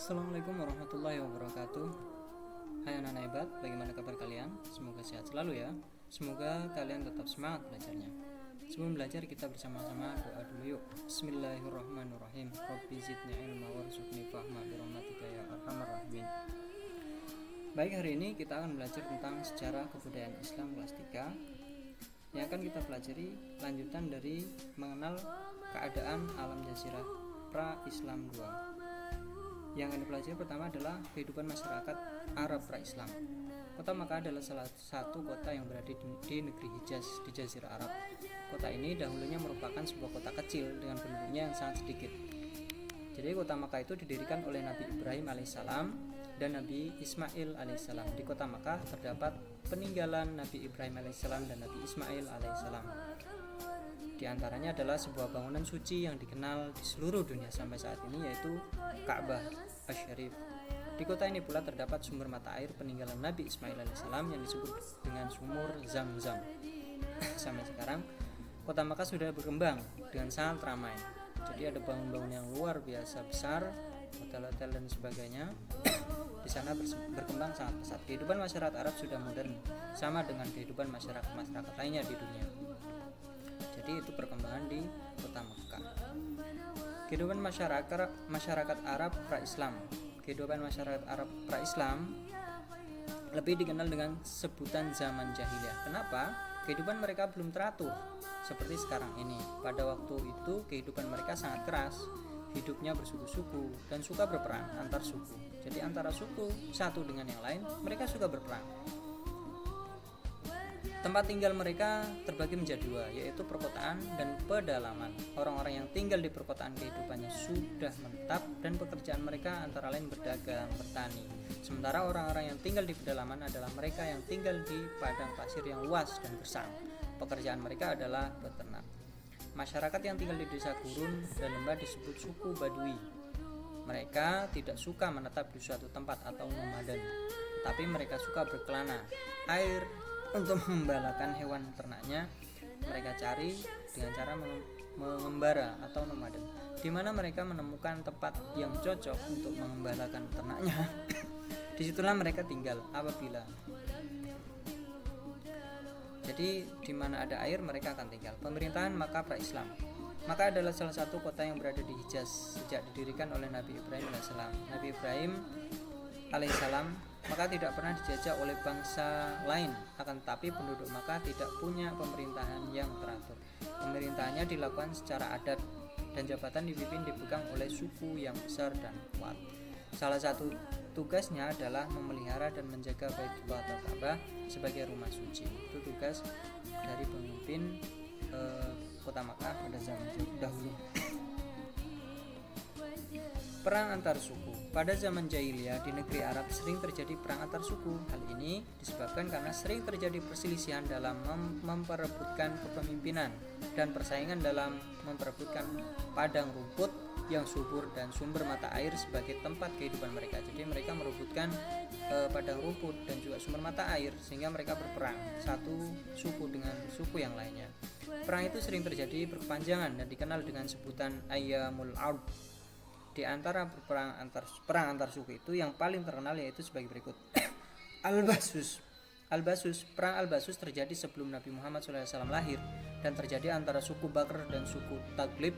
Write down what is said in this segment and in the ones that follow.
Assalamualaikum warahmatullahi wabarakatuh. Hai anak-anak hebat, bagaimana kabar kalian? Semoga sehat selalu ya. Semoga kalian tetap semangat belajarnya. Sebelum belajar kita bersama-sama doa dulu yuk. Bismillahirrahmanirrahim. Rabbi zidni ilma warzuqni fahma birahmatika ya arhamar rahimin. Baik, hari ini kita akan belajar tentang sejarah kebudayaan Islam kelas 3. Yang akan kita pelajari lanjutan dari mengenal keadaan alam jazirah pra-Islam 2. Yang akan dipelajari pertama adalah kehidupan masyarakat Arab pra-Islam. Kota Makkah adalah salah satu kota yang berada di negeri Hijaz di Jazirah Arab. Kota ini dahulunya merupakan sebuah kota kecil dengan penduduknya yang sangat sedikit. Jadi kota Makkah itu didirikan oleh Nabi Ibrahim alaihissalam dan Nabi Ismail alaihissalam. Di kota Makkah terdapat peninggalan Nabi Ibrahim alaihissalam dan Nabi Ismail alaihissalam. Di antaranya adalah sebuah bangunan suci yang dikenal di seluruh dunia sampai saat ini, yaitu Ka'bah Asy-Syarif. Di kota ini pula terdapat sumber mata air peninggalan Nabi Ismail alaihissalam yang disebut dengan sumur Zam-Zam. Sampai sekarang kota Makkah sudah berkembang dengan sangat ramai. Jadi ada bangunan-bangunan yang luar biasa besar, hotel-hotel dan sebagainya. Di sana berkembang sangat pesat. Kehidupan masyarakat Arab sudah modern, sama dengan kehidupan masyarakat lainnya di dunia. Jadi itu perkembangan di kota Makkah. Kehidupan masyarakat Arab pra-Islam. Kehidupan masyarakat Arab pra-Islam lebih dikenal dengan sebutan zaman jahiliyah. Kenapa? Kehidupan mereka belum teratur seperti sekarang ini. Pada waktu itu kehidupan mereka sangat keras. Hidupnya bersuku-suku dan suka berperang antar suku. Jadi antara suku satu dengan yang lain mereka suka berperang. Tempat tinggal mereka terbagi menjadi dua, yaitu perkotaan dan pedalaman. Orang-orang yang tinggal di perkotaan kehidupannya sudah menetap dan pekerjaan mereka antara lain berdagang, bertani. Sementara orang-orang yang tinggal di pedalaman adalah mereka yang tinggal di padang pasir yang luas dan gersang. Pekerjaan mereka adalah beternak. Masyarakat yang tinggal di desa gurun dan lembah disebut suku Badui. Mereka tidak suka menetap di suatu tempat atau nomaden, tapi mereka suka berkelana. Air untuk mengembalakan hewan ternaknya mereka cari dengan cara mengembara atau nomaden, di mana mereka menemukan tempat yang cocok untuk mengembalakan ternaknya. Disitulah mereka tinggal apabila jadi di mana ada air mereka akan tinggal. Pemerintahan Makkah pra-Islam. Makkah adalah salah satu kota yang berada di Hijaz sejak didirikan oleh Nabi Ibrahim alaihissalam. Nabi Ibrahim alaihissalam Makkah tidak pernah dijajah oleh bangsa lain, akan tetapi penduduk Makkah tidak punya pemerintahan yang teratur. Pemerintahannya dilakukan secara adat dan jabatan dipegang oleh suku yang besar dan kuat. Salah satu tugasnya adalah memelihara dan menjaga Baitullah atau Ka'bah sebagai rumah suci. Itu tugas dari pemimpin kota Makkah pada zaman dahulu. Perang antar suku. Pada zaman jahiliyah di negeri Arab sering terjadi perang antar suku. Hal ini disebabkan karena sering terjadi perselisihan dalam memperebutkan kepemimpinan dan persaingan dalam memperebutkan padang rumput yang subur dan sumber mata air sebagai tempat kehidupan mereka. Jadi mereka merebutkan padang rumput dan juga sumber mata air sehingga mereka berperang satu suku dengan suku yang lainnya. Perang itu sering terjadi berkepanjangan dan dikenal dengan sebutan Ayyamul Ard. Di antara perang antar suku itu yang paling terkenal yaitu sebagai berikut. Al-Basus. Perang Al-Basus terjadi sebelum Nabi Muhammad SAW lahir dan terjadi antara suku Bakr dan suku Taglib.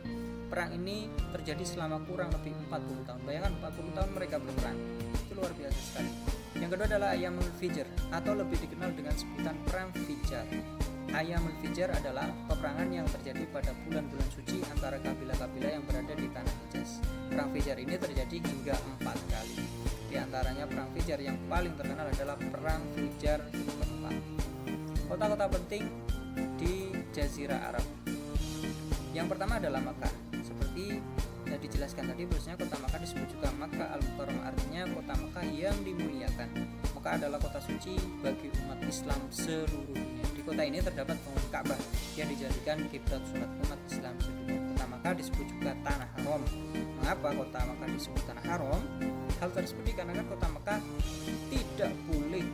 Perang ini terjadi selama kurang lebih 40 tahun. Bayangkan 40 tahun mereka berperang. Itu luar biasa sekali. Yang kedua adalah Ayyamul Fijr atau lebih dikenal dengan sebutan perang Fijar. Ayyamul Fijr adalah peperangan yang terjadi pada bulan-bulan suci antara kabilah-kabilah yang berada di tanah Hijaz. Perang Fijar ini terjadi hingga 4 kali. Di antaranya perang Fijar yang paling terkenal adalah perang Fijar keempat. Kota-kota penting di Jazirah Arab. Yang pertama adalah Makkah. Seperti yang dijelaskan tadi, bahwasanya kota Makkah disebut juga Makkah Al-Mukarramah, artinya kota Makkah yang dimuliakan. Makkah adalah kota suci bagi umat Islam seluruh dunia. Di kota ini terdapat bangunan Ka'bah yang dijadikan kiblat sholat umat Islam sedunia. Kota Makkah disebut juga Tanah Haram. Mengapa kota Makkah disebut Tanah Haram? Hal tersebut dikarenakan kota Makkah tidak boleh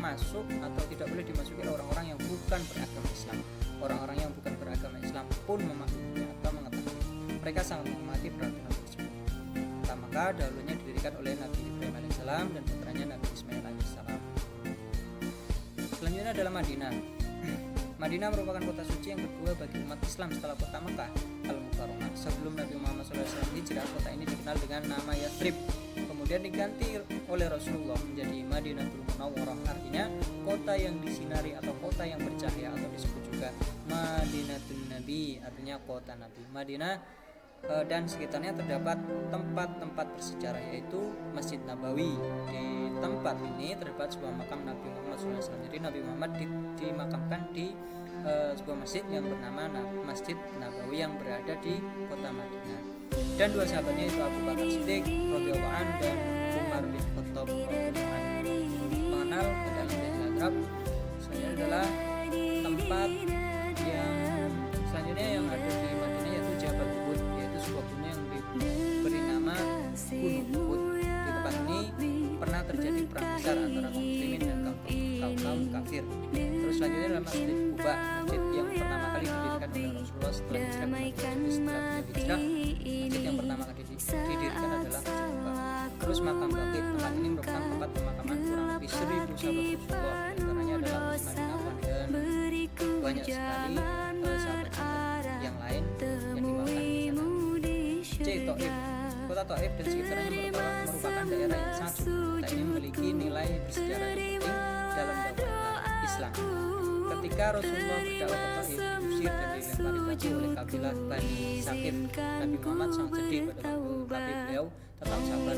masuk atau tidak boleh dimasuki oleh orang-orang yang bukan beragama Islam. Orang-orang yang bukan beragama Islam pun memasukinya atau mengetahui. Mereka sangat menghormati peraturan tersebut. Kota Makkah dahulunya didirikan didirikan oleh Nabi Ibrahim alaihissalam dan putranya Nabi Ismail alaihissalam. Selanjutnya adalah Madinah. Madinah merupakan kota suci yang kedua bagi umat Islam setelah kota Mekah Al-Mukarramah. Sebelum Nabi Muhammad SAW hijrah, kota ini dikenal dengan nama Yathrib. Kemudian diganti oleh Rasulullah menjadi Madinatul Munawwarah, artinya kota yang disinari atau kota yang bercahaya, atau disebut juga Madinatul Nabi, artinya kota Nabi. Madinah dan sekitarnya terdapat tempat-tempat bersejarah, yaitu Masjid Nabawi. Di tempat ini terdapat sebuah makam Nabi Muhammad SAW. Jadi Nabi Muhammad dimakamkan di sebuah masjid yang bernama Masjid Nabawi yang berada di kota Madinah. Dan dua sahabatnya itu Abu Bakar Siddiq radhiyallahu anhu dan Umar bin Khattab radhiyallahu anhu. Mengenal ke dalam bahasa Arab, selanjutnya adalah tempat yang selanjutnya yang ada di Madinah yaitu Jabal Uhud, yaitu sebuah gunung yang diberi nama Gunung Uhud. Di tempat ini pernah terjadi perang besar antara kaum muslimin dan kaum kafir. Terus selanjutnya adalah Masjid Quba, masjid yang pertama kali didirikan oleh Rasulullah setelah hijrah. Masjid yang pertama kali didirikan adalah Masjid Quba. Terus makam Baqi, tempat ini merupakan tempat pemakaman kurang lebih 1000 sahabat Rasulullah, antaranya adalah Utsman bin Affan dan banyak sekali sahabat yang lain yang dimakamkan di sana. C. Taif. Kota Taif dan sekitarnya merupakan daerah yang sangat subur. Kota ini memiliki nilai bersejarah yang penting dalam dakwah Islam. Ketika Rasulullah berdakwah ke Taif, diusir dan dilempari batu oleh kabilah Bani Saqif. Nabi Muhammad sangat sedih pada waktu, tapi beliau tetap sabar